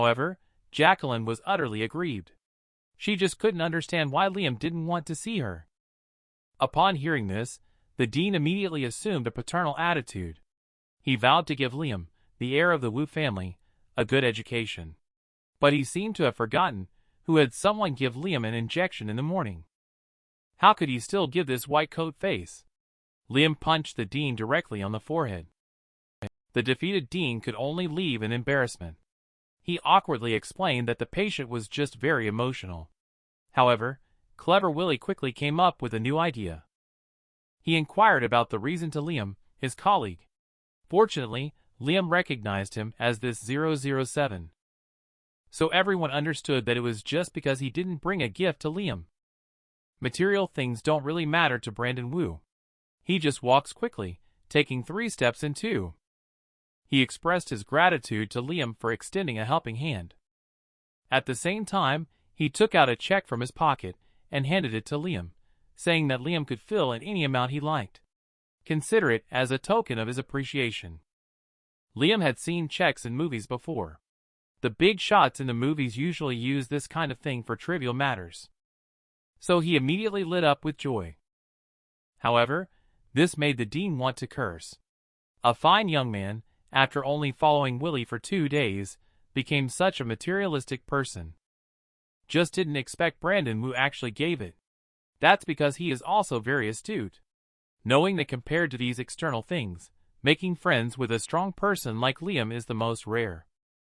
However, Jacqueline was utterly aggrieved. She just couldn't understand why Liam didn't want to see her. Upon hearing this, the dean immediately assumed a paternal attitude. He vowed to give Liam, the heir of the Wu family, a good education. But he seemed to have forgotten who had someone give Liam an injection in the morning. How could he still give this white coat face? Liam punched the dean directly on the forehead. The defeated dean could only leave in embarrassment. He awkwardly explained that the patient was just very emotional. However, clever Willie quickly came up with a new idea. He inquired about the reason to Liam, his colleague. Fortunately, Liam recognized him as this 007. So everyone understood that it was just because he didn't bring a gift to Liam. Material things don't really matter to Brandon Wu. He just walks quickly, taking 3 steps in 2. He expressed his gratitude to Liam for extending a helping hand. At the same time, he took out a check from his pocket and handed it to Liam, saying that Liam could fill in any amount he liked. Consider it as a token of his appreciation. Liam had seen checks in movies before. The big shots in the movies usually use this kind of thing for trivial matters. So he immediately lit up with joy. However, this made the dean want to curse. A fine young man, after only following Willie for 2 days, became such a materialistic person. Just didn't expect Brandon Wu actually gave it. That's because he is also very astute. Knowing that compared to these external things, making friends with a strong person like Liam is the most rare.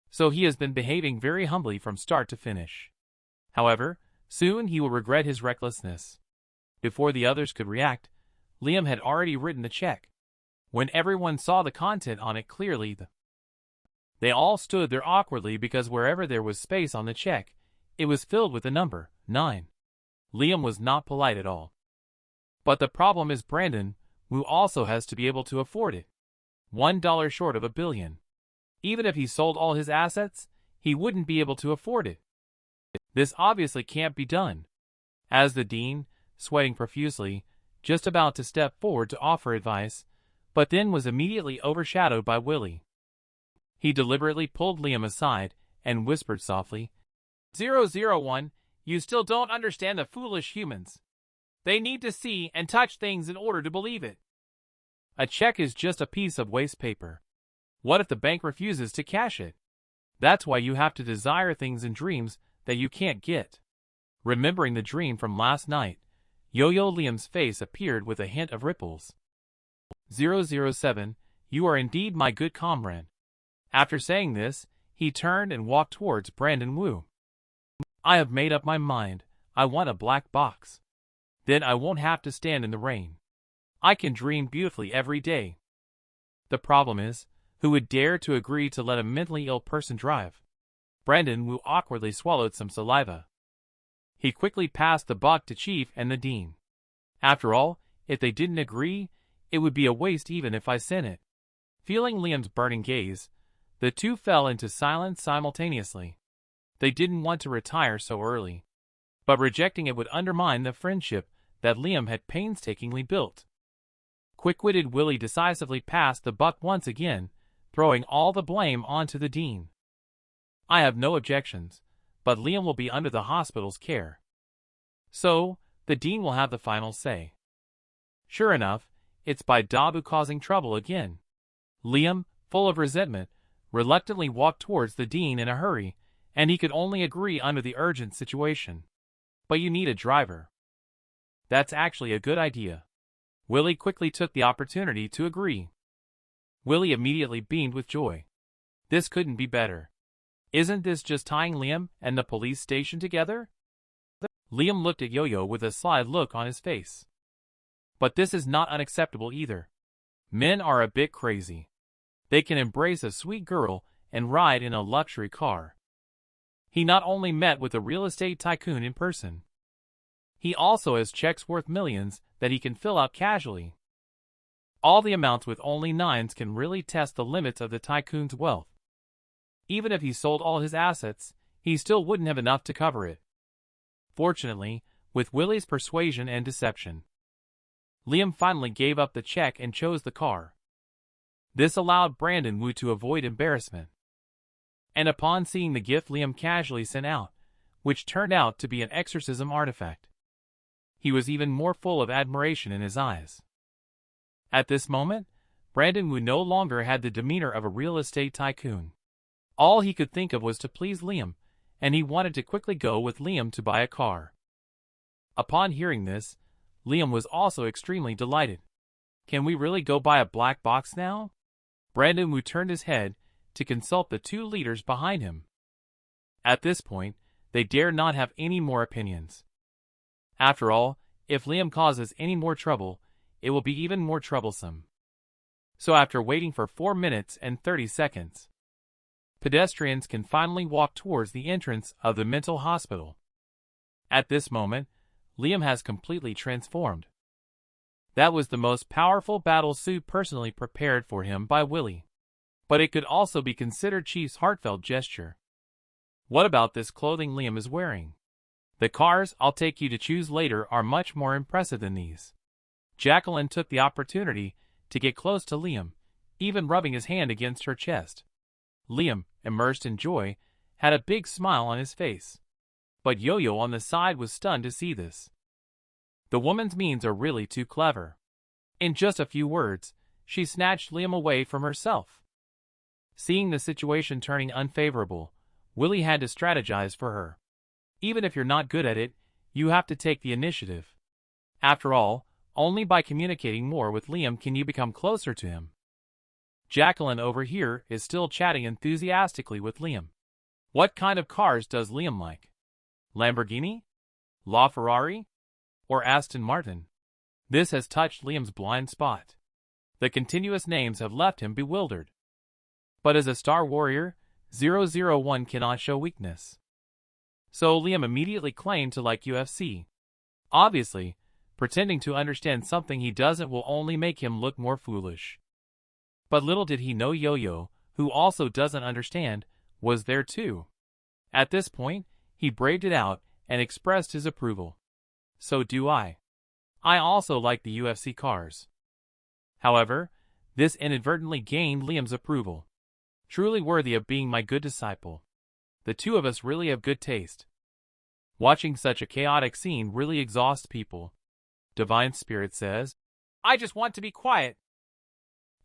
So he has been behaving very humbly from start to finish. However, soon he will regret his recklessness. Before the others could react, Liam had already written the check. When everyone saw the content on it clearly, they all stood there awkwardly because wherever there was space on the check, it was filled with the number 9. Liam was not polite at all. But the problem is Brandon Wu also has to be able to afford it. $1 short of $1 billion. Even if he sold all his assets, he wouldn't be able to afford it. This obviously can't be done. As the dean, sweating profusely, just about to step forward to offer advice, but then was immediately overshadowed by Willie. He deliberately pulled Liam aside and whispered softly, 001, you still don't understand the foolish humans. They need to see and touch things in order to believe it. A check is just a piece of waste paper. What if the bank refuses to cash it? That's why you have to desire things in dreams that you can't get. Remembering the dream from last night, Yo-Yo Liam's face appeared with a hint of ripples. 007, you are indeed my good comrade. After saying this, he turned and walked towards Brandon Wu. I have made up my mind. I want a black box. Then I won't have to stand in the rain. I can dream beautifully every day. The problem is, who would dare to agree to let a mentally ill person drive? Brandon Wu awkwardly swallowed some saliva. He quickly passed the buck to Chief and the Dean. After all, if they didn't agree, it would be a waste even if I sent it. Feeling Liam's burning gaze, the two fell into silence simultaneously. They didn't want to retire so early, but rejecting it would undermine the friendship that Liam had painstakingly built. Quick-witted Willie decisively passed the buck once again, throwing all the blame onto the Dean. I have no objections, but Liam will be under the hospital's care. So, the Dean will have the final say. Sure enough, it's by Dabu causing trouble again. Liam, full of resentment, reluctantly walked towards the Dean in a hurry, and he could only agree under the urgent situation. But you need a driver. That's actually a good idea. Willie quickly took the opportunity to agree. Willie immediately beamed with joy. This couldn't be better. Isn't this just tying Liam and the police station together? Liam looked at Yo-Yo with a sly look on his face. But this is not unacceptable either. Men are a bit crazy. They can embrace a sweet girl and ride in a luxury car. He not only met with a real estate tycoon in person. He also has checks worth millions that he can fill out casually. All the amounts with only 9s can really test the limits of the tycoon's wealth. Even if he sold all his assets, he still wouldn't have enough to cover it. Fortunately, with Willie's persuasion and deception, Liam finally gave up the check and chose the car. This allowed Brandon Wu to avoid embarrassment. And upon seeing the gift Liam casually sent out, which turned out to be an exorcism artifact, he was even more full of admiration in his eyes. At this moment, Brandon Wu no longer had the demeanor of a real estate tycoon. All he could think of was to please Liam, and he wanted to quickly go with Liam to buy a car. Upon hearing this, Liam was also extremely delighted. Can we really go buy a black box now? Brandon Wu turned his head to consult the two leaders behind him. At this point, they dared not have any more opinions. After all, if Liam causes any more trouble, it will be even more troublesome. So after waiting for 4 minutes and 30 seconds, pedestrians can finally walk towards the entrance of the mental hospital. At this moment, Liam has completely transformed. That was the most powerful battle suit personally prepared for him by Willie. But it could also be considered Chief's heartfelt gesture. What about this clothing Liam is wearing? The cars I'll take you to choose later are much more impressive than these. Jacqueline took the opportunity to get close to Liam, even rubbing his hand against her chest. Liam, immersed in joy, had a big smile on his face. But Yo-Yo on the side was stunned to see this. The woman's means are really too clever. In just a few words, she snatched Liam away from herself. Seeing the situation turning unfavorable, Willie had to strategize for her. Even if you're not good at it, you have to take the initiative. After all, only by communicating more with Liam can you become closer to him. Jacqueline over here is still chatting enthusiastically with Liam. What kind of cars does Liam like? Lamborghini? LaFerrari? Or Aston Martin? This has touched Liam's blind spot. The continuous names have left him bewildered. But as a Star Warrior, 001 cannot show weakness. So Liam immediately claimed to like UFC. Obviously, pretending to understand something he doesn't will only make him look more foolish. But little did he know Yo-Yo, who also doesn't understand, was there too. At this point, he braved it out and expressed his approval. So do I. I also like the UFC cars. However, this inadvertently gained Liam's approval. Truly worthy of being my good disciple. The two of us really have good taste. Watching such a chaotic scene really exhausts people. Divine Spirit says, I just want to be quiet.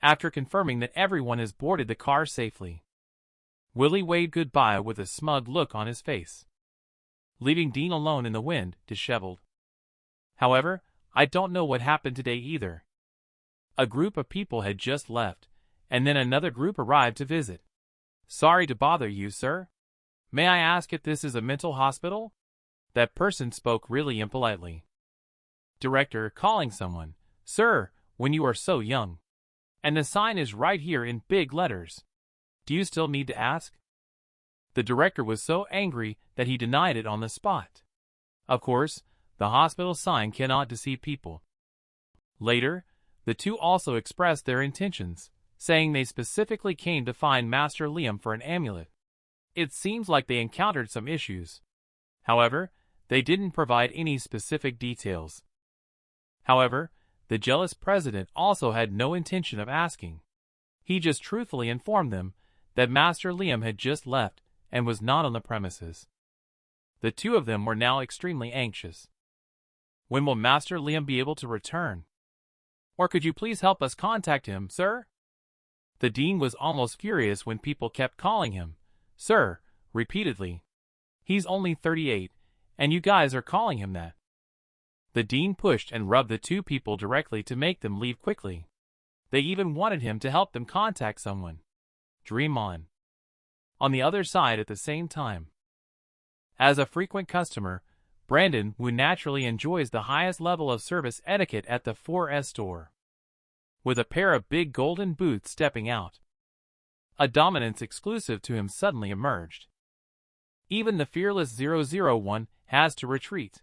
After confirming that everyone has boarded the car safely, Willie waved goodbye with a smug look on his face, leaving Dean alone in the wind, disheveled. However, I don't know what happened today either. A group of people had just left, and then another group arrived to visit. Sorry to bother you, sir. May I ask if this is a mental hospital? That person spoke really impolitely. Director calling someone, Sir, when you are so young. And the sign is right here in big letters. Do you still need to ask? The director was so angry that he denied it on the spot. Of course, the hospital sign cannot deceive people. Later, the two also expressed their intentions, saying they specifically came to find Master Liam for an amulet. It seems like they encountered some issues. However, they didn't provide any specific details. However, the jealous president also had no intention of asking. He just truthfully informed them that Master Liam had just left and was not on the premises. The two of them were now extremely anxious. When will Master Liam be able to return? Or could you please help us contact him, sir? The dean was almost furious when people kept calling him, Sir, repeatedly. He's only 38, and you guys are calling him that. The dean pushed and rubbed the two people directly to make them leave quickly. They even wanted him to help them contact someone. Dream on. On the other side at the same time. As a frequent customer, Brandon Wu naturally enjoys the highest level of service etiquette at the 4S store. With a pair of big golden boots stepping out, a dominance exclusive to him suddenly emerged. Even the fearless 001 has to retreat.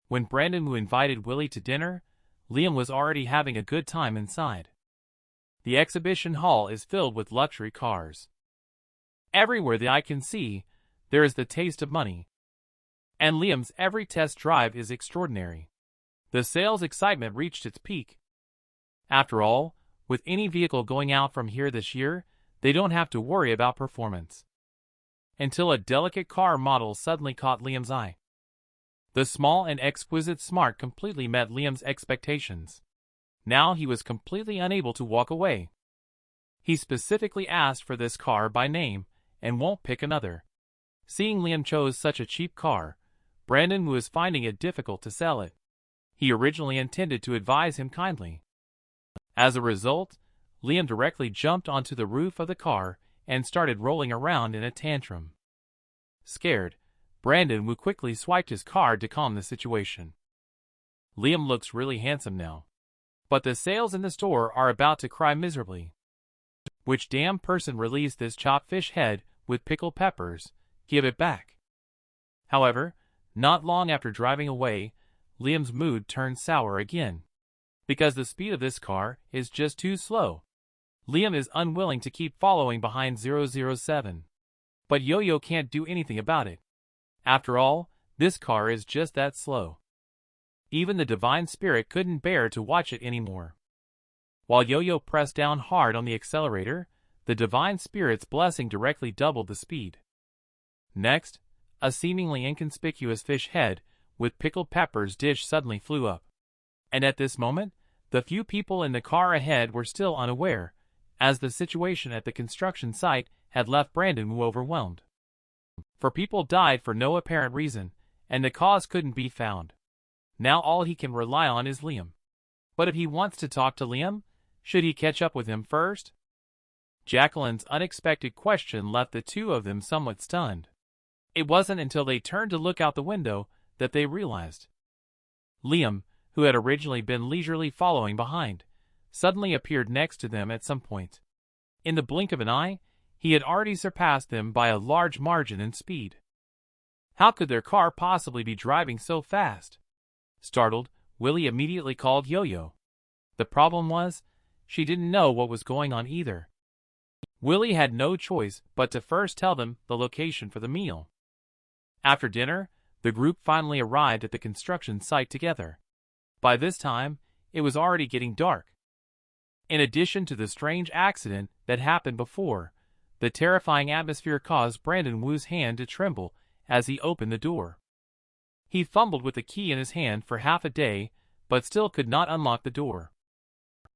When Brandon Wu invited Willie to dinner, Liam was already having a good time inside. The exhibition hall is filled with luxury cars. Everywhere the eye can see, there is the taste of money. And Liam's every test drive is extraordinary. The sales excitement reached its peak. After all, with any vehicle going out from here this year, they don't have to worry about performance. until a delicate car model suddenly caught Liam's eye. The small and exquisite smart completely met Liam's expectations. Now he was completely unable to walk away. He specifically asked for this car by name and won't pick another. Seeing Liam chose such a cheap car, Brandon was finding it difficult to sell it. He originally intended to advise him kindly. As a result, Liam directly jumped onto the roof of the car and started rolling around in a tantrum. Scared, Brandon Wu quickly swiped his card to calm the situation. Liam looks really handsome now, but the sales in the store are about to cry miserably. Which damn person released this chopped fish head with pickled peppers? Give it back. However, not long after driving away, Liam's mood turned sour again. Because the speed of this car is just too slow. Liam is unwilling to keep following behind 007. But Yo-Yo can't do anything about it. After all, this car is just that slow. Even the Divine Spirit couldn't bear to watch it anymore. While Yo-Yo pressed down hard on the accelerator, the Divine Spirit's blessing directly doubled the speed. Next, a seemingly inconspicuous fish head with pickled peppers dish suddenly flew up. And at this moment, the few people in the car ahead were still unaware, as the situation at the construction site had left Brandon Wu overwhelmed. For people died for no apparent reason, and the cause couldn't be found. Now all he can rely on is Liam. But if he wants to talk to Liam, should he catch up with him first? Jacqueline's unexpected question left the two of them somewhat stunned. It wasn't until they turned to look out the window that they realized. Liam, who had originally been leisurely following behind, suddenly appeared next to them at some point. In the blink of an eye, he had already surpassed them by a large margin in speed. How could their car possibly be driving so fast? Startled, Willie immediately called Yo-Yo. The problem was, she didn't know what was going on either. Willie had no choice but to first tell them the location for the meal. After dinner, the group finally arrived at the construction site together. By this time, it was already getting dark. In addition to the strange accident that happened before, the terrifying atmosphere caused Brandon Wu's hand to tremble as he opened the door. He fumbled with the key in his hand for half a day, but still could not unlock the door.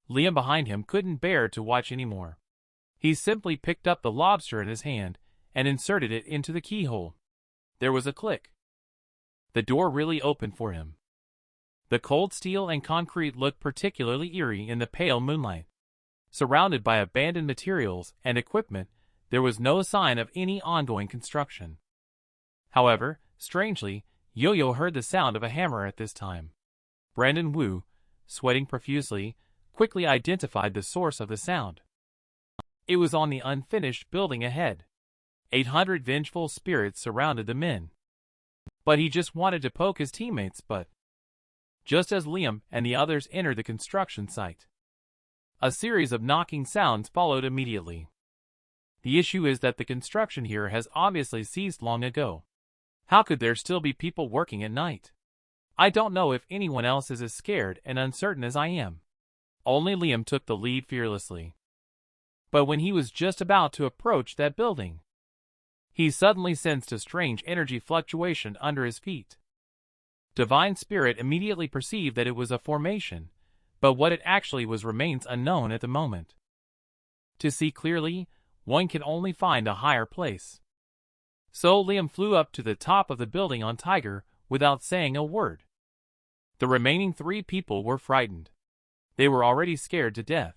Liam behind him couldn't bear to watch anymore. He simply picked up the lobster in his hand and inserted it into the keyhole. There was a click. The door really opened for him. The cold steel and concrete looked particularly eerie in the pale moonlight. Surrounded by abandoned materials and equipment, there was no sign of any ongoing construction. However, strangely, Yo-Yo heard the sound of a hammer at this time. Brandon Wu, sweating profusely, quickly identified the source of the sound. It was on the unfinished building ahead. 800 vengeful spirits surrounded the men. But he just wanted to poke his teammates, just as Liam and the others entered the construction site, a series of knocking sounds followed immediately. The issue is that the construction here has obviously ceased long ago. How could there still be people working at night? I don't know if anyone else is as scared and uncertain as I am. Only Liam took the lead fearlessly. But when he was just about to approach that building, he suddenly sensed a strange energy fluctuation under his feet. Divine Spirit immediately perceived that it was a formation, but what it actually was remains unknown at the moment. To see clearly, one can only find a higher place. So Liam flew up to the top of the building on Tiger without saying a word. The remaining 3 people were frightened. They were already scared to death.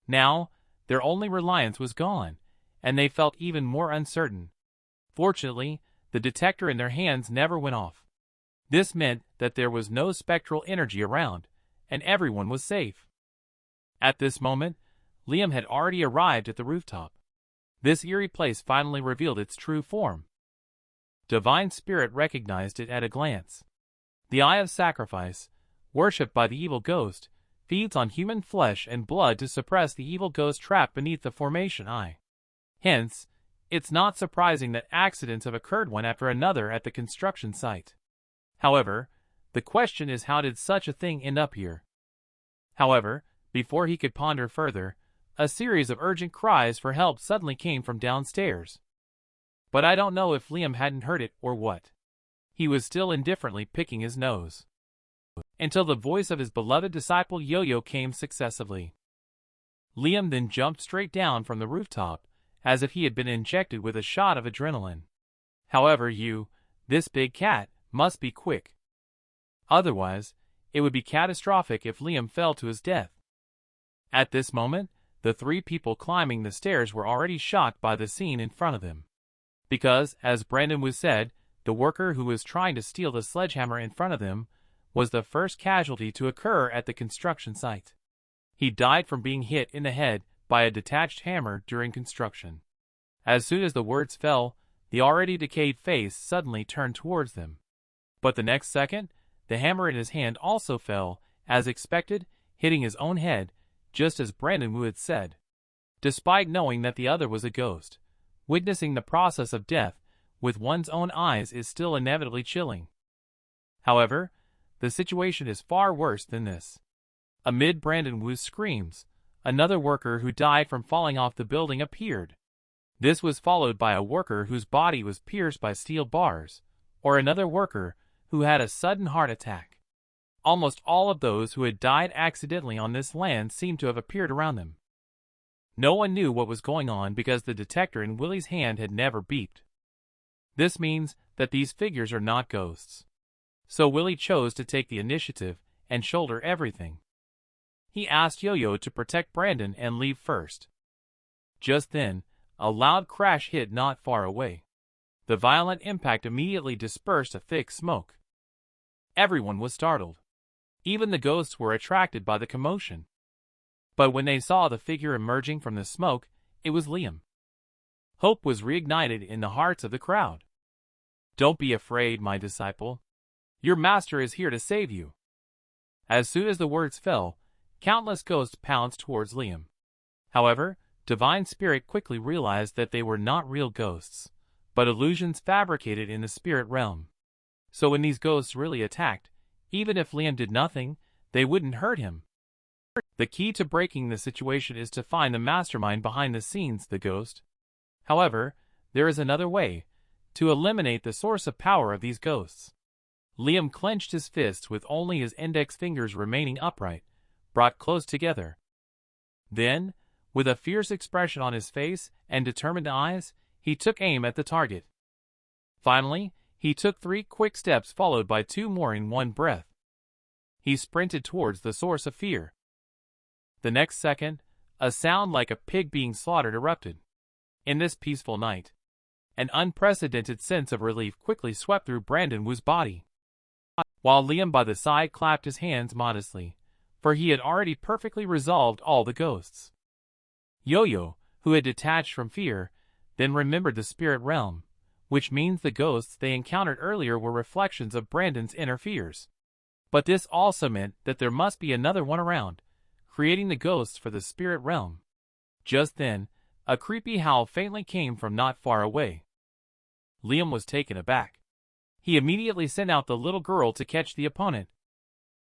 Now, their only reliance was gone, and they felt even more uncertain. Fortunately, the detector in their hands never went off. This meant that there was no spectral energy around, and everyone was safe. At this moment, Liam had already arrived at the rooftop. This eerie place finally revealed its true form. Divine Spirit recognized it at a glance. The Eye of Sacrifice, worshipped by the evil ghost, feeds on human flesh and blood to suppress the evil ghost trapped beneath the formation eye. Hence, it's not surprising that accidents have occurred one after another at the construction site. However, the question is, how did such a thing end up here? However, before he could ponder further, a series of urgent cries for help suddenly came from downstairs. but I don't know if Liam hadn't heard it or what. He was still indifferently picking his nose. Until the voice of his beloved disciple Yo-Yo came successively. Liam then jumped straight down from the rooftop, as if he had been injected with a shot of adrenaline. However, this big cat, must be quick. Otherwise, it would be catastrophic if Liam fell to his death. At this moment, the three people climbing the stairs were already shocked by the scene in front of them. Because, as Brandon was said, the worker who was trying to steal the sledgehammer in front of them was the first casualty to occur at the construction site. He died from being hit in the head by a detached hammer during construction. As soon as the words fell, the already decayed face suddenly turned towards them. But the next second, the hammer in his hand also fell, as expected, hitting his own head, just as Brandon Wu had said. Despite knowing that the other was a ghost, witnessing the process of death with one's own eyes is still inevitably chilling. However, the situation is far worse than this. Amid Brandon Wu's screams, another worker who died from falling off the building appeared. This was followed by a worker whose body was pierced by steel bars, or another worker who had a sudden heart attack. Almost all of those who had died accidentally on this land seemed to have appeared around them. No one knew what was going on because the detector in Willie's hand had never beeped. This means that these figures are not ghosts. So Willie chose to take the initiative and shoulder everything. He asked Yo-Yo to protect Brandon and leave first. Just then, a loud crash hit not far away. The violent impact immediately dispersed a thick smoke. Everyone was startled. Even the ghosts were attracted by the commotion. But when they saw the figure emerging from the smoke, it was Liam. Hope was reignited in the hearts of the crowd. "Don't be afraid, my disciple. Your master is here to save you." As soon as the words fell, countless ghosts pounced towards Liam. However, Divine Spirit quickly realized that they were not real ghosts, but illusions fabricated in the spirit realm. So when these ghosts really attacked, even if Liam did nothing, they wouldn't hurt him. The key to breaking the situation is to find the mastermind behind the scenes, the ghost. However, there is another way, to eliminate the source of power of these ghosts. Liam clenched his fists with only his index fingers remaining upright, brought close together. Then, with a fierce expression on his face and determined eyes, he took aim at the target. Finally, he took 3 quick steps followed by 2 more in one breath. He sprinted towards the source of fear. The next second, a sound like a pig being slaughtered erupted. In this peaceful night, an unprecedented sense of relief quickly swept through Brandon Wu's body. While Liam by the side clapped his hands modestly, for he had already perfectly resolved all the ghosts. Yo-Yo, who had detached from fear, then remembered the spirit realm, which means the ghosts they encountered earlier were reflections of Brandon's inner fears. But this also meant that there must be another one around, creating the ghosts for the spirit realm. Just then, a creepy howl faintly came from not far away. Liam was taken aback. He immediately sent out the little girl to catch the opponent.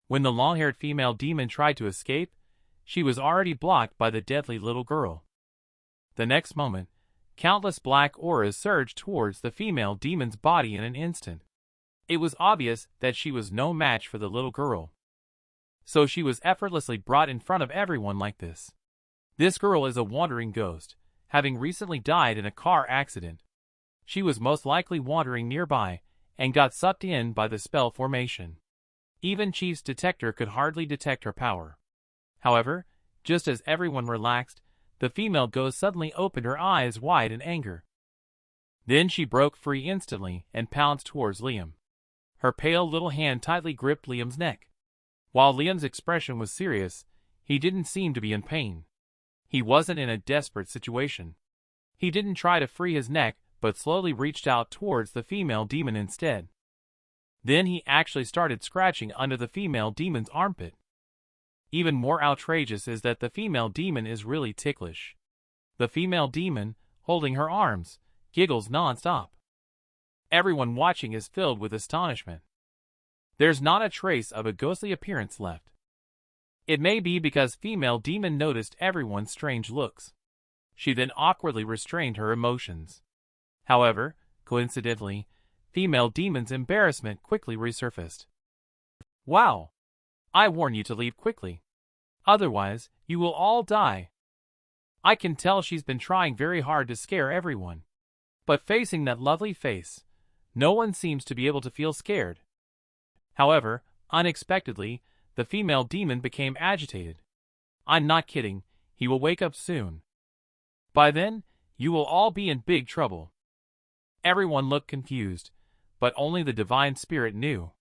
When the long-haired female demon tried to escape, she was already blocked by the deadly little girl. The next moment, countless black auras surged towards the female demon's body in an instant. It was obvious that she was no match for the little girl. So she was effortlessly brought in front of everyone like this. This girl is a wandering ghost, having recently died in a car accident. She was most likely wandering nearby and got sucked in by the spell formation. Even Chief's detector could hardly detect her power. However, just as everyone relaxed, the female ghost suddenly opened her eyes wide in anger. Then she broke free instantly and pounced towards Liam. Her pale little hand tightly gripped Liam's neck. While Liam's expression was serious, he didn't seem to be in pain. He wasn't in a desperate situation. He didn't try to free his neck, but slowly reached out towards the female demon instead. Then he actually started scratching under the female demon's armpit. Even more outrageous is that the female demon is really ticklish. The female demon, holding her arms, giggles non-stop. Everyone watching is filled with astonishment. There's not a trace of a ghostly appearance left. It may be because female demon noticed everyone's strange looks. She then awkwardly restrained her emotions. However, coincidentally, female demon's embarrassment quickly resurfaced. Wow! I warn you to leave quickly. Otherwise, you will all die. I can tell she's been trying very hard to scare everyone. But facing that lovely face, no one seems to be able to feel scared. However, unexpectedly, the female demon became agitated. I'm not kidding, he will wake up soon. By then, you will all be in big trouble. Everyone looked confused, but only the divine spirit knew.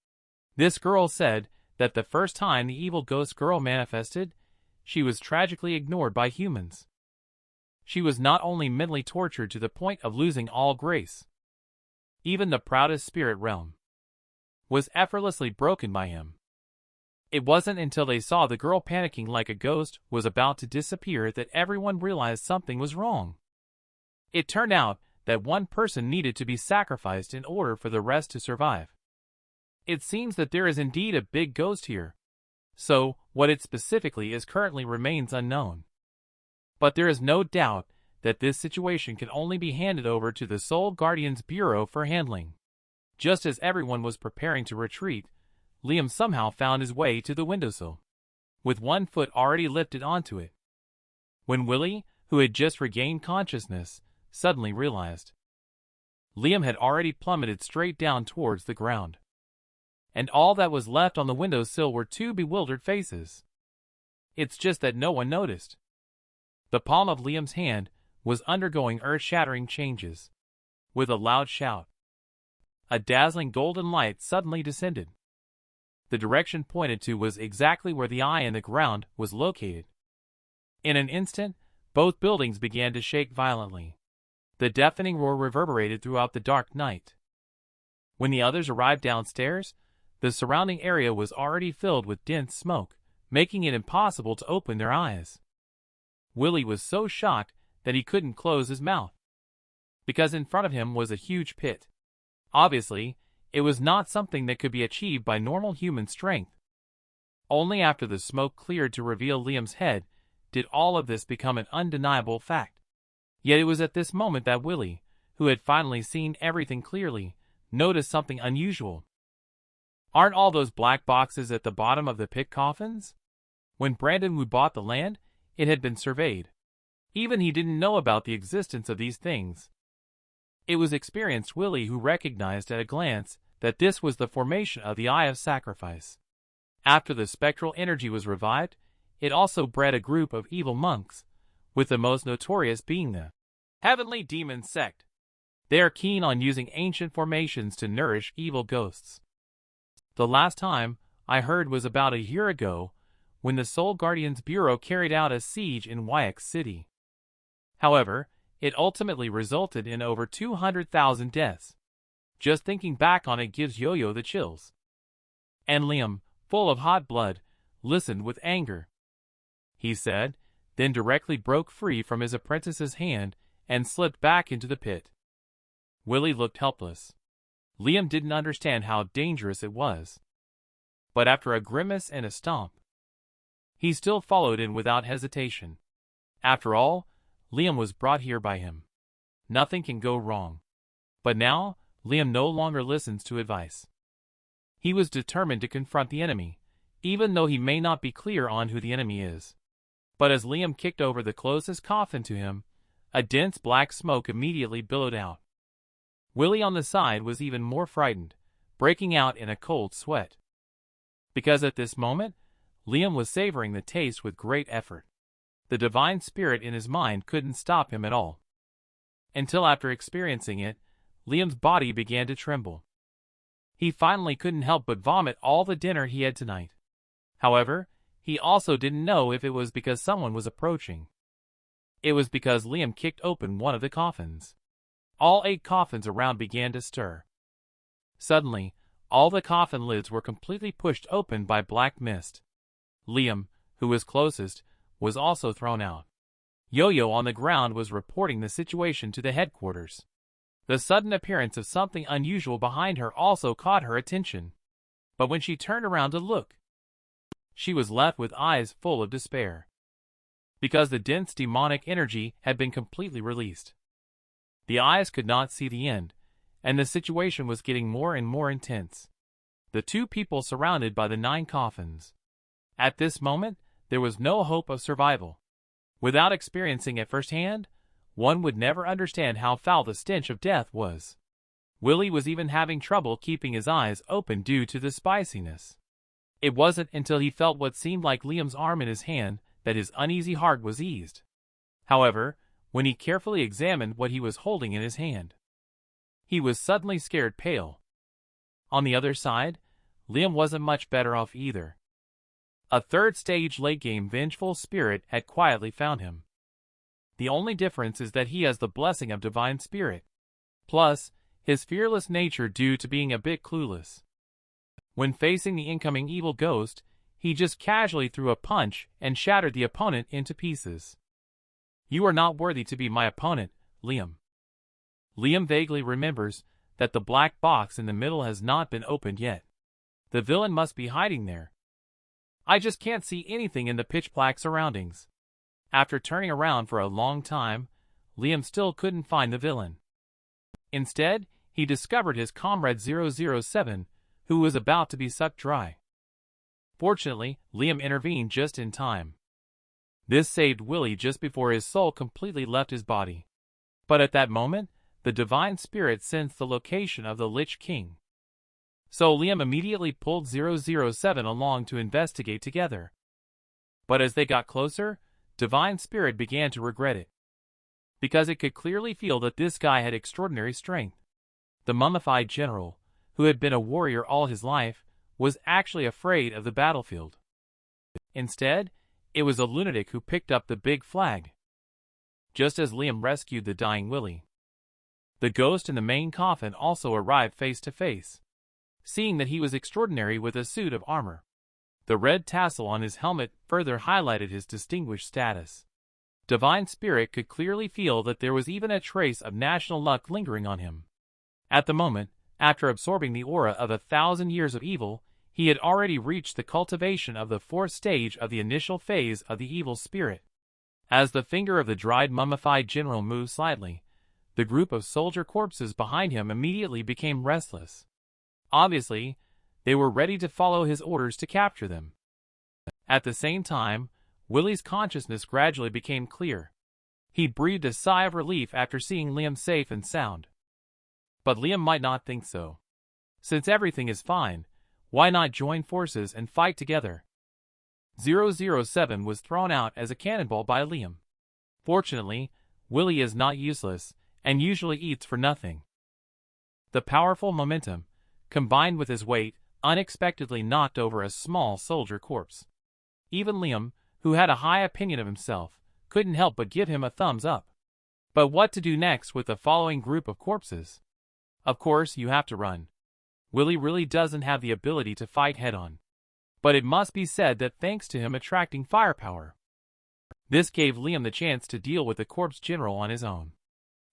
This girl said that the first time the evil ghost girl manifested, she was tragically ignored by humans. She was not only mentally tortured to the point of losing all grace. Even the proudest spirit realm was effortlessly broken by him. It wasn't until they saw the girl panicking like a ghost was about to disappear that everyone realized something was wrong. It turned out that one person needed to be sacrificed in order for the rest to survive. It seems that there is indeed a big ghost here. So, what it specifically is currently remains unknown. But there is no doubt that this situation can only be handed over to the Soul Guardian's Bureau for handling. Just as everyone was preparing to retreat, Liam somehow found his way to the windowsill, with one foot already lifted onto it. When Willie, who had just regained consciousness, suddenly realized Liam had already plummeted straight down towards the ground. And all that was left on the windowsill were two bewildered faces. It's just that no one noticed. The palm of Liam's hand was undergoing earth-shattering changes. With a loud shout, a dazzling golden light suddenly descended. The direction pointed to was exactly where the eye in the ground was located. In an instant, both buildings began to shake violently. The deafening roar reverberated throughout the dark night. When the others arrived downstairs, the surrounding area was already filled with dense smoke, making it impossible to open their eyes. Willie was so shocked that he couldn't close his mouth, because in front of him was a huge pit. Obviously, it was not something that could be achieved by normal human strength. Only after the smoke cleared to reveal Liam's head did all of this become an undeniable fact. Yet it was at this moment that Willie, who had finally seen everything clearly, noticed something unusual. Aren't all those black boxes at the bottom of the pit coffins? When Brandon Wu bought the land, it had been surveyed. Even he didn't know about the existence of these things. It was experienced Willie who recognized at a glance that this was the formation of the Eye of Sacrifice. After the spectral energy was revived, it also bred a group of evil monks, with the most notorious being the Heavenly Demon Sect. They are keen on using ancient formations to nourish evil ghosts. The last time I heard was about a year ago, when the Soul Guardian's Bureau carried out a siege in Wyack City. However, it ultimately resulted in over 200,000 deaths. Just thinking back on it gives Yo-Yo the chills. And Liam, full of hot blood, listened with anger. He said, then directly broke free from his apprentice's hand and slipped back into the pit. Willie looked helpless. Liam didn't understand how dangerous it was. But after a grimace and a stomp, he still followed in without hesitation. After all, Liam was brought here by him. Nothing can go wrong. But now, Liam no longer listens to advice. He was determined to confront the enemy, even though he may not be clear on who the enemy is. But as Liam kicked over the closest coffin to him, a dense black smoke immediately billowed out. Willie on the side was even more frightened, breaking out in a cold sweat. Because at this moment, Liam was savoring the taste with great effort. The divine spirit in his mind couldn't stop him at all. Until after experiencing it, Liam's body began to tremble. He finally couldn't help but vomit all the dinner he had tonight. However, he also didn't know if it was because someone was approaching. It was because Liam kicked open one of the coffins. All 8 coffins around began to stir. Suddenly, all the coffin lids were completely pushed open by black mist. Liam, who was closest, was also thrown out. Yo-Yo on the ground was reporting the situation to the headquarters. The sudden appearance of something unusual behind her also caught her attention. But when she turned around to look, she was left with eyes full of despair. Because the dense demonic energy had been completely released. The eyes could not see the end, and the situation was getting more and more intense. The two people surrounded by the 9 coffins. At this moment, there was no hope of survival. Without experiencing it firsthand, one would never understand how foul the stench of death was. Willie was even having trouble keeping his eyes open due to the spiciness. It wasn't until he felt what seemed like Liam's arm in his hand that his uneasy heart was eased. However, when he carefully examined what he was holding in his hand, he was suddenly scared pale. On the other side, Liam wasn't much better off either. A third-stage late-game vengeful spirit had quietly found him. The only difference is that he has the blessing of divine spirit, plus his fearless nature due to being a bit clueless. When facing the incoming evil ghost, he just casually threw a punch and shattered the opponent into pieces. "You are not worthy to be my opponent, Liam." Liam vaguely remembers that the black box in the middle has not been opened yet. The villain must be hiding there. "I just can't see anything in the pitch-black surroundings." After turning around for a long time, Liam still couldn't find the villain. Instead, he discovered his comrade 007, who was about to be sucked dry. Fortunately, Liam intervened just in time. This saved Willie just before his soul completely left his body. But at that moment, the divine spirit sensed the location of the Lich King. So Liam immediately pulled 007 along to investigate together. But as they got closer, divine spirit began to regret it, because it could clearly feel that this guy had extraordinary strength. The mummified general, who had been a warrior all his life, was actually afraid of the battlefield. Instead, it was a lunatic who picked up the big flag. Just as Liam rescued the dying Willie, the ghost in the main coffin also arrived face to face. Seeing that he was extraordinary with a suit of armor, the red tassel on his helmet further highlighted his distinguished status. Divine Spirit could clearly feel that there was even a trace of national luck lingering on him. At the moment, after absorbing the aura of 1,000 years of evil, he had already reached the cultivation of the 4th stage of the initial phase of the evil spirit. As the finger of the dried mummified general moved slightly, the group of soldier corpses behind him immediately became restless. Obviously, they were ready to follow his orders to capture them. At the same time, Willie's consciousness gradually became clear. He breathed a sigh of relief after seeing Liam safe and sound. But Liam might not think so. Since everything is fine, why not join forces and fight together? 007 was thrown out as a cannonball by Liam. Fortunately, Willie is not useless and usually eats for nothing. The powerful momentum, combined with his weight, unexpectedly knocked over a small soldier corpse. Even Liam, who had a high opinion of himself, couldn't help but give him a thumbs up. But what to do next with the following group of corpses? Of course, you have to run. Willie really doesn't have the ability to fight head-on. But it must be said that thanks to him attracting firepower, this gave Liam the chance to deal with the corpse general on his own.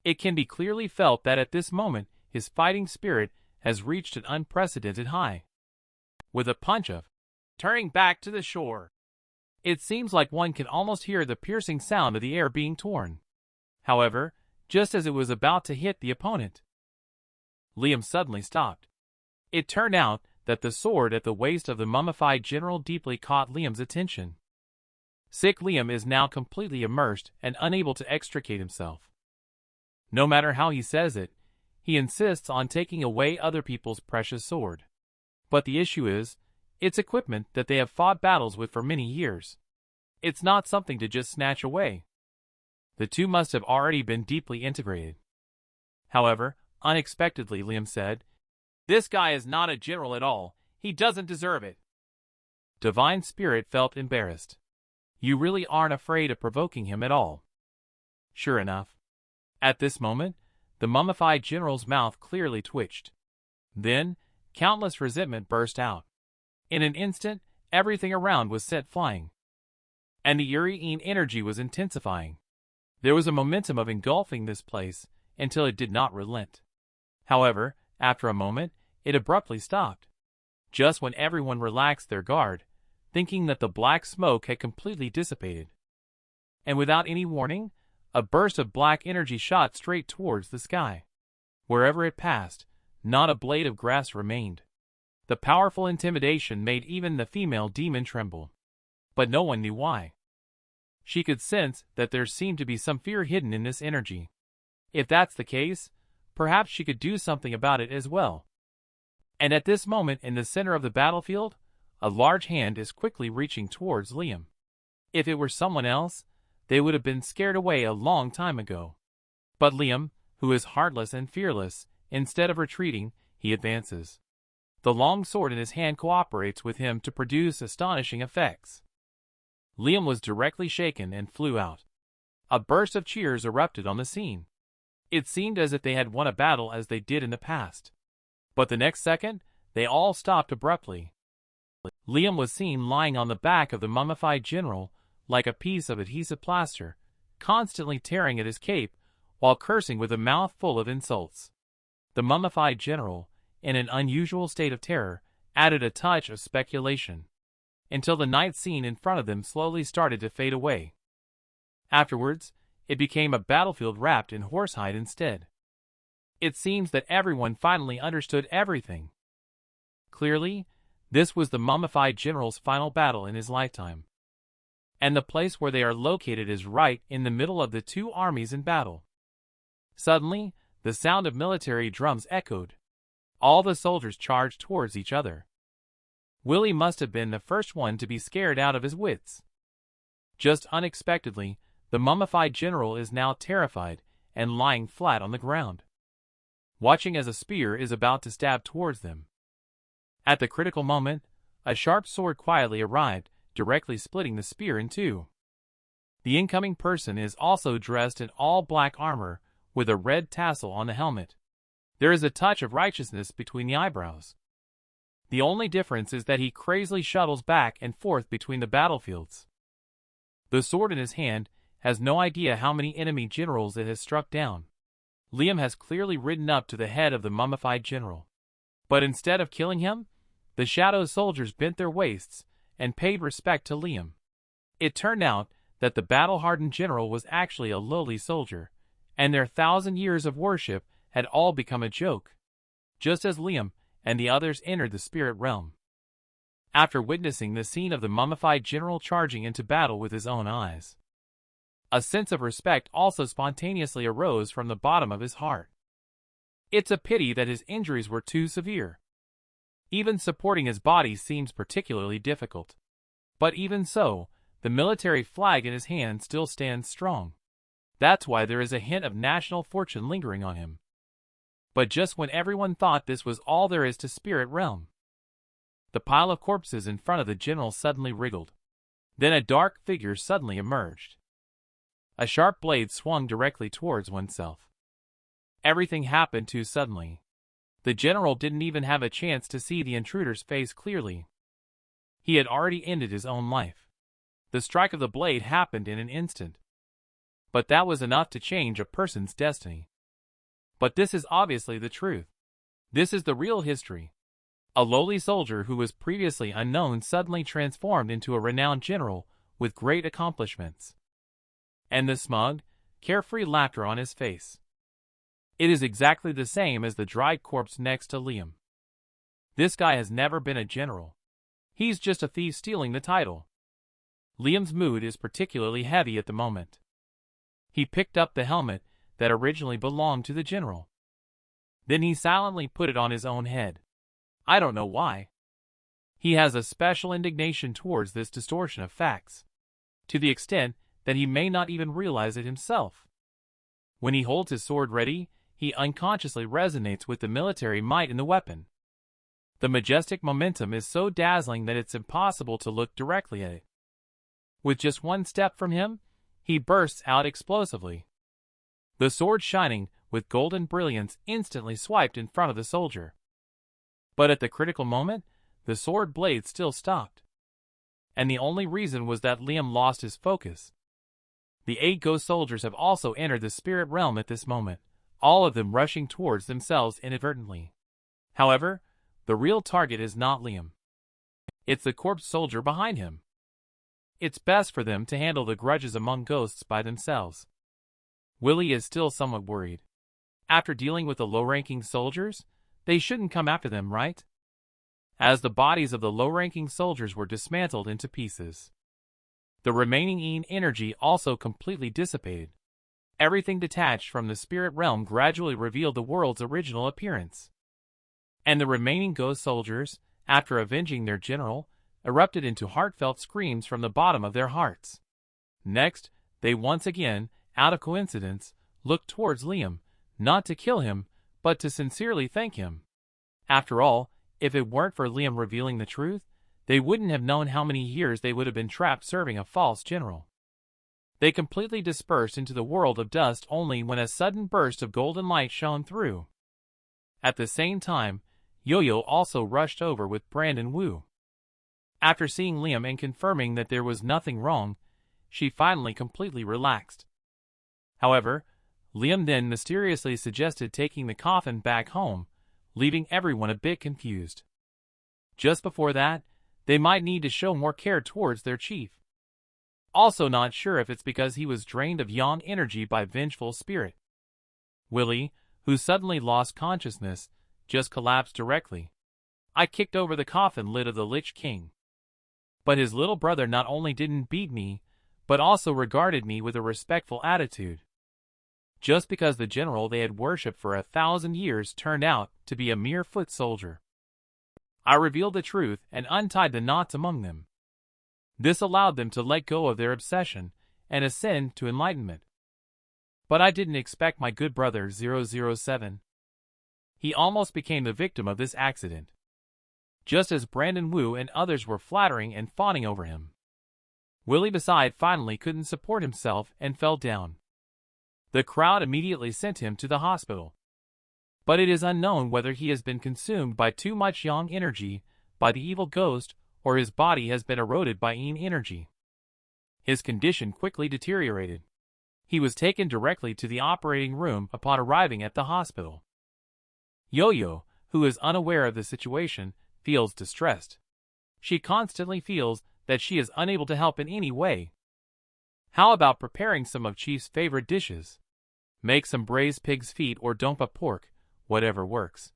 It can be clearly felt that at this moment, his fighting spirit has reached an unprecedented high. With a punch of turning back to the shore, it seems like one can almost hear the piercing sound of the air being torn. However, just as it was about to hit the opponent, Liam suddenly stopped. It turned out that the sword at the waist of the mummified general deeply caught Liam's attention. Sick Liam is now completely immersed and unable to extricate himself. No matter how he says it, he insists on taking away other people's precious sword. But the issue is, it's equipment that they have fought battles with for many years. It's not something to just snatch away. The two must have already been deeply integrated. However, unexpectedly Liam said, "This guy is not a general at all. He doesn't deserve it." Divine Spirit felt embarrassed. You really aren't afraid of provoking him at all. Sure enough, at this moment, the mummified general's mouth clearly twitched. Then, countless resentment burst out. In an instant, everything around was set flying. And the eerie energy was intensifying. There was a momentum of engulfing this place until it did not relent. However, after a moment, it abruptly stopped. Just when everyone relaxed their guard, thinking that the black smoke had completely dissipated. And without any warning, A burst of black energy shot straight towards the sky. Wherever it passed, not a blade of grass remained. The powerful intimidation made even the female demon tremble. But no one knew why. She could sense that there seemed to be some fear hidden in this energy. If that's the case, perhaps she could do something about it as well. And at this moment in the center of the battlefield, a large hand is quickly reaching towards Liam. If it were someone else, they would have been scared away a long time ago. But Liam, who is heartless and fearless, instead of retreating, he advances. The long sword in his hand cooperates with him to produce astonishing effects. Liam was directly shaken and flew out. A burst of cheers erupted on the scene. It seemed as if they had won a battle as they did in the past. But the next second, they all stopped abruptly. Liam was seen lying on the back of the mummified general like a piece of adhesive plaster, constantly tearing at his cape while cursing with a mouth full of insults. The mummified general, in an unusual state of terror, added a touch of speculation, until the night scene in front of them slowly started to fade away. Afterwards, it became a battlefield wrapped in horsehide instead. It seems that everyone finally understood everything. Clearly, this was the mummified general's final battle in his lifetime. And the place where they are located is right in the middle of the two armies in battle. Suddenly, the sound of military drums echoed. All the soldiers charged towards each other. Willie must have been the first one to be scared out of his wits. Just unexpectedly, the mummified general is now terrified and lying flat on the ground, watching as a spear is about to stab towards them. At the critical moment, a sharp sword quietly arrived, directly splitting the spear in two. The incoming person is also dressed in all black armor with a red tassel on the helmet. There is a touch of righteousness between the eyebrows. The only difference is that he crazily shuttles back and forth between the battlefields. The sword in his hand has no idea how many enemy generals it has struck down. Liam has clearly ridden up to the head of the mummified general. But instead of killing him, the shadow soldiers bent their waists and paid respect to Liam. It turned out that the battle-hardened general was actually a lowly soldier, and their 1,000 years of worship had all become a joke, just as Liam and the others entered the spirit realm. After witnessing the scene of the mummified general charging into battle with his own eyes, a sense of respect also spontaneously arose from the bottom of his heart. It's a pity that his injuries were too severe. Even supporting his body seems particularly difficult. But even so, the military flag in his hand still stands strong. That's why there is a hint of national fortune lingering on him. But just when everyone thought this was all there is to Spirit Realm, the pile of corpses in front of the general suddenly wriggled. Then a dark figure suddenly emerged. A sharp blade swung directly towards oneself. Everything happened too suddenly. The general didn't even have a chance to see the intruder's face clearly. He had already ended his own life. The strike of the blade happened in an instant. But that was enough to change a person's destiny. But this is obviously the truth. This is the real history. A lowly soldier who was previously unknown suddenly transformed into a renowned general with great accomplishments. And the smug, carefree laughter on his face. It is exactly the same as the dried corpse next to Liam. This guy has never been a general. He's just a thief stealing the title. Liam's mood is particularly heavy at the moment. He picked up the helmet that originally belonged to the general. Then he silently put it on his own head. I don't know why. He has a special indignation towards this distortion of facts, to the extent that he may not even realize it himself. When he holds his sword ready, he unconsciously resonates with the military might in the weapon. The majestic momentum is so dazzling that it's impossible to look directly at it. With just one step from him, he bursts out explosively. The sword shining with golden brilliance instantly swiped in front of the soldier. But at the critical moment, the sword blade still stopped. And the only reason was that Liam lost his focus. The 8 ghost soldiers have also entered the spirit realm at this moment, all of them rushing towards themselves inadvertently. However, the real target is not Liam. It's the corpse soldier behind him. It's best for them to handle the grudges among ghosts by themselves. Willie is still somewhat worried. After dealing with the low-ranking soldiers, they shouldn't come after them, right? As the bodies of the low-ranking soldiers were dismantled into pieces, the remaining Yin energy also completely dissipated. Everything detached from the spirit realm gradually revealed the world's original appearance. And the remaining ghost soldiers, after avenging their general, erupted into heartfelt screams from the bottom of their hearts. Next, they once again, out of coincidence, looked towards Liam, not to kill him, but to sincerely thank him. After all, if it weren't for Liam revealing the truth, they wouldn't have known how many years they would have been trapped serving a false general. They completely dispersed into the world of dust only when a sudden burst of golden light shone through. At the same time, Yo-Yo also rushed over with Brandon Wu. After seeing Liam and confirming that there was nothing wrong, she finally completely relaxed. However, Liam then mysteriously suggested taking the coffin back home, leaving everyone a bit confused. Just before that, they might need to show more care towards their chief. Also not sure if it's because he was drained of yang energy by vengeful spirit. Willie, who suddenly lost consciousness, just collapsed directly. I kicked over the coffin lid of the Lich King. But his little brother not only didn't beat me, but also regarded me with a respectful attitude. Just because the general they had worshipped for 1,000 years turned out to be a mere foot soldier. I revealed the truth and untied the knots among them. This allowed them to let go of their obsession and ascend to enlightenment. But I didn't expect my good brother 007. He almost became the victim of this accident, just as Brandon Wu and others were flattering and fawning over him. Willie beside finally couldn't support himself and fell down. The crowd immediately sent him to the hospital. But it is unknown whether he has been consumed by too much yang energy, by the evil ghost, or his body has been eroded by yin energy. His condition quickly deteriorated. He was taken directly to the operating room upon arriving at the hospital. Yo-Yo, who is unaware of the situation, feels distressed. She constantly feels that she is unable to help in any way. How about preparing some of Chief's favorite dishes? Make some braised pig's feet or dompa pork, whatever works.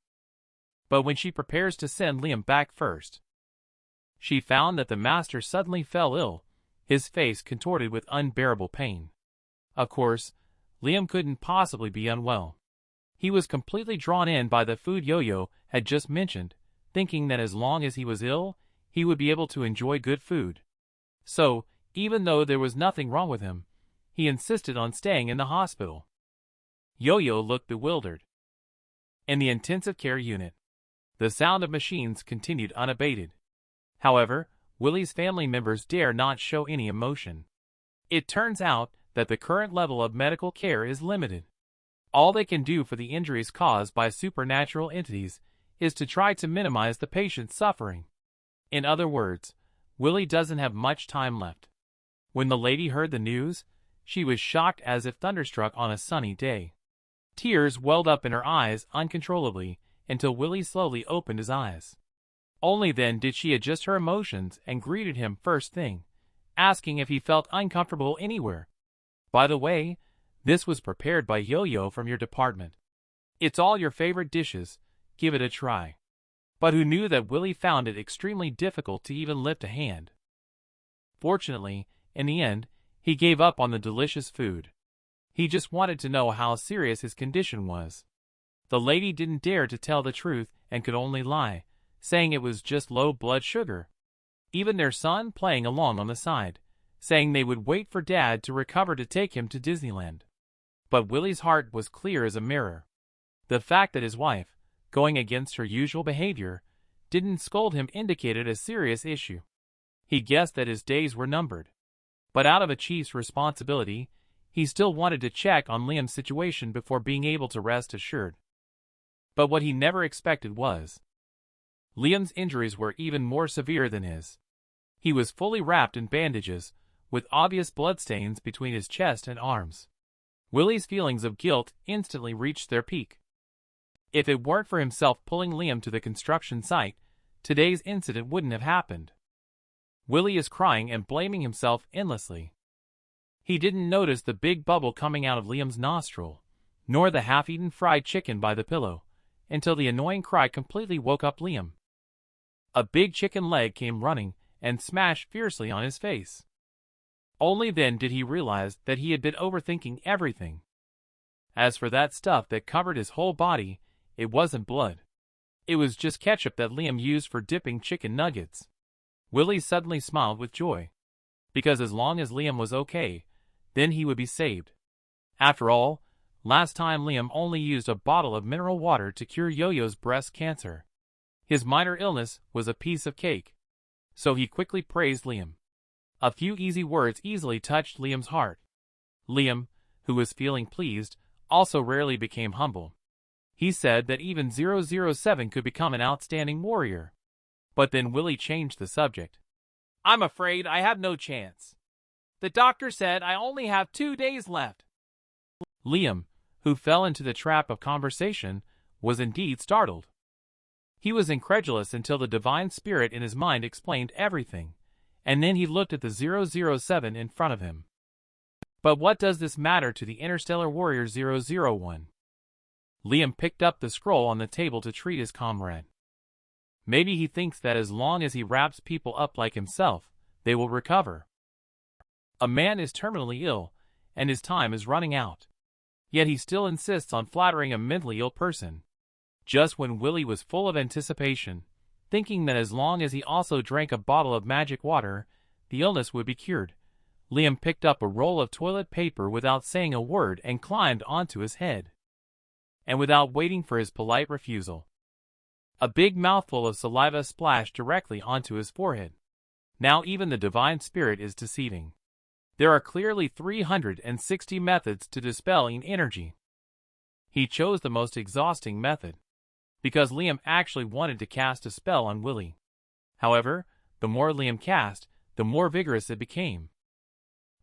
But when she prepares to send Liam back first, she found that the master suddenly fell ill, his face contorted with unbearable pain. Of course, Liam couldn't possibly be unwell. He was completely drawn in by the food Yo-Yo had just mentioned, thinking that as long as he was ill, he would be able to enjoy good food. So, even though there was nothing wrong with him, he insisted on staying in the hospital. Yo-Yo looked bewildered. In the intensive care unit, the sound of machines continued unabated. However, Willie's family members dare not show any emotion. It turns out that the current level of medical care is limited. All they can do for the injuries caused by supernatural entities is to try to minimize the patient's suffering. In other words, Willie doesn't have much time left. When the lady heard the news, she was shocked as if thunderstruck on a sunny day. Tears welled up in her eyes uncontrollably until Willie slowly opened his eyes. Only then did she adjust her emotions and greeted him first thing, asking if he felt uncomfortable anywhere. By the way, this was prepared by Yo-Yo from your department. It's all your favorite dishes, give it a try. But who knew that Willie found it extremely difficult to even lift a hand. Fortunately, in the end, he gave up on the delicious food. He just wanted to know how serious his condition was. The lady didn't dare to tell the truth and could only lie, saying it was just low blood sugar. Even their son playing along on the side, saying they would wait for Dad to recover to take him to Disneyland. But Willie's heart was clear as a mirror. The fact that his wife, going against her usual behavior, didn't scold him indicated a serious issue. He guessed that his days were numbered. But out of a chief's responsibility, he still wanted to check on Liam's situation before being able to rest assured. But what he never expected was, Liam's injuries were even more severe than his. He was fully wrapped in bandages, with obvious bloodstains between his chest and arms. Willie's feelings of guilt instantly reached their peak. If it weren't for himself pulling Liam to the construction site, today's incident wouldn't have happened. Willie is crying and blaming himself endlessly. He didn't notice the big bubble coming out of Liam's nostril, nor the half-eaten fried chicken by the pillow, until the annoying cry completely woke up Liam. A big chicken leg came running and smashed fiercely on his face. Only then did he realize that he had been overthinking everything. As for that stuff that covered his whole body, it wasn't blood. It was just ketchup that Liam used for dipping chicken nuggets. Willie suddenly smiled with joy. Because as long as Liam was okay, then he would be saved. After all, last time Liam only used a bottle of mineral water to cure Yo-Yo's breast cancer. His minor illness was a piece of cake. So he quickly praised Liam. A few easy words easily touched Liam's heart. Liam, who was feeling pleased, also rarely became humble. He said that even 007 could become an outstanding warrior. But then Willie changed the subject. "I'm afraid I have no chance. The doctor said I only have 2 days left." Liam, who fell into the trap of conversation, was indeed startled. He was incredulous until the divine spirit in his mind explained everything, and then he looked at the 007 in front of him. But what does this matter to the interstellar warrior 001? Liam picked up the scroll on the table to treat his comrade. Maybe he thinks that as long as he wraps people up like himself, they will recover. A man is terminally ill, and his time is running out. Yet he still insists on flattering a mentally ill person. Just when Willie was full of anticipation, thinking that as long as he also drank a bottle of magic water, the illness would be cured, Liam picked up a roll of toilet paper without saying a word and climbed onto his head. And without waiting for his polite refusal, a big mouthful of saliva splashed directly onto his forehead. Now even the divine spirit is deceiving. There are clearly 360 methods to dispelling energy. He chose the most exhausting method, because Liam actually wanted to cast a spell on Willie. However, the more Liam cast, the more vigorous it became.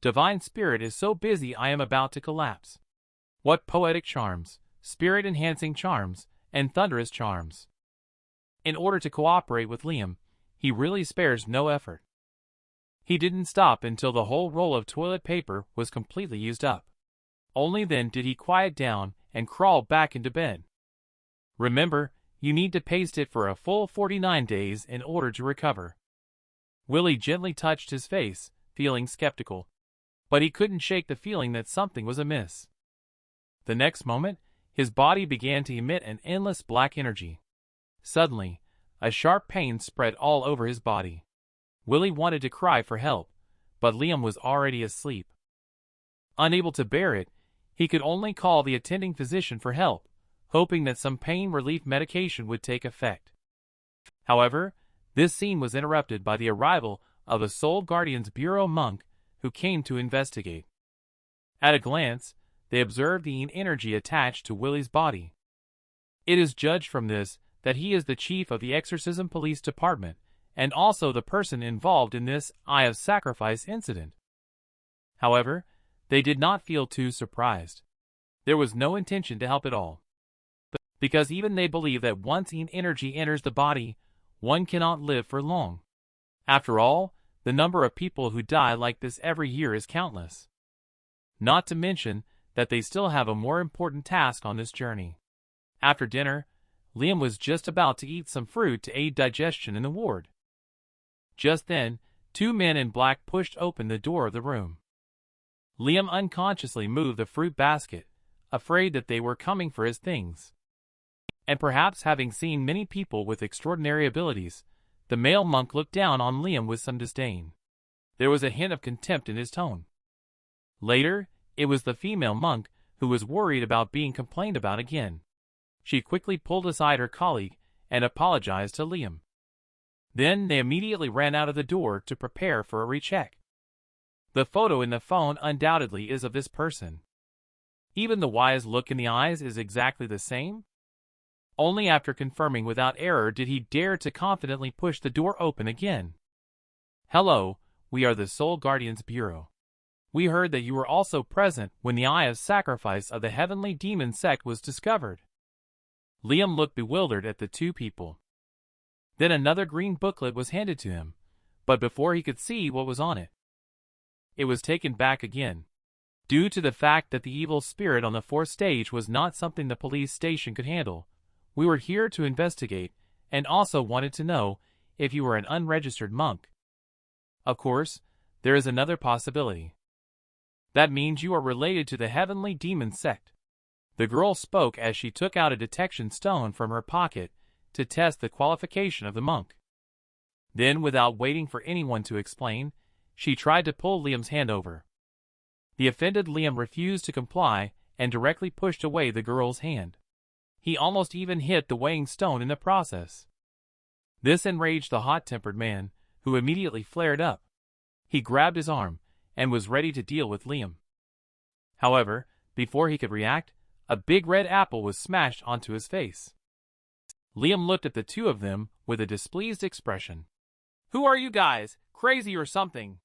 Divine spirit is so busy I am about to collapse. What poetic charms, spirit-enhancing charms, and thunderous charms. In order to cooperate with Liam, he really spares no effort. He didn't stop until the whole roll of toilet paper was completely used up. Only then did he quiet down and crawl back into bed. Remember, you need to paste it for a full 49 days in order to recover. Willie gently touched his face, feeling skeptical. But he couldn't shake the feeling that something was amiss. The next moment, his body began to emit an endless black energy. Suddenly, a sharp pain spread all over his body. Willie wanted to cry for help, but Liam was already asleep. Unable to bear it, he could only call the attending physician for help, hoping that some pain relief medication would take effect. However, this scene was interrupted by the arrival of the Soul Guardians Bureau monk who came to investigate. At a glance, they observed the energy attached to Willie's body. It is judged from this that he is the chief of the Exorcism Police Department and also the person involved in this Eye of Sacrifice incident. However, they did not feel too surprised. There was no intention to help at all. Because even they believe that once energy enters the body, one cannot live for long. After all, the number of people who die like this every year is countless. Not to mention that they still have a more important task on this journey. After dinner, Liam was just about to eat some fruit to aid digestion in the ward. Just then, 2 men in black pushed open the door of the room. Liam unconsciously moved the fruit basket, afraid that they were coming for his things. And perhaps having seen many people with extraordinary abilities, the male monk looked down on Liam with some disdain. There was a hint of contempt in his tone. Later, it was the female monk who was worried about being complained about again. She quickly pulled aside her colleague and apologized to Liam. Then they immediately ran out of the door to prepare for a recheck. The photo in the phone undoubtedly is of this person. Even the wise look in the eyes is exactly the same. Only after confirming without error did he dare to confidently push the door open again. "Hello, we are the Soul Guardians Bureau. We heard that you were also present when the Eye of Sacrifice of the Heavenly Demon Sect was discovered." Liam looked bewildered at the 2 people. Then another green booklet was handed to him, but before he could see what was on it, it was taken back again. Due to the fact that the evil spirit on the 4th stage was not something the police station could handle, we were here to investigate and also wanted to know if you were an unregistered monk. Of course, there is another possibility. That means you are related to the Heavenly Demon sect. The girl spoke as she took out a detection stone from her pocket to test the qualification of the monk. Then, without waiting for anyone to explain, she tried to pull Liam's hand over. The offended Liam refused to comply and directly pushed away the girl's hand. He almost even hit the weighing stone in the process. This enraged the hot-tempered man, who immediately flared up. He grabbed his arm and was ready to deal with Liam. However, before he could react, a big red apple was smashed onto his face. Liam looked at the two of them with a displeased expression. "Who are you guys, crazy or something?"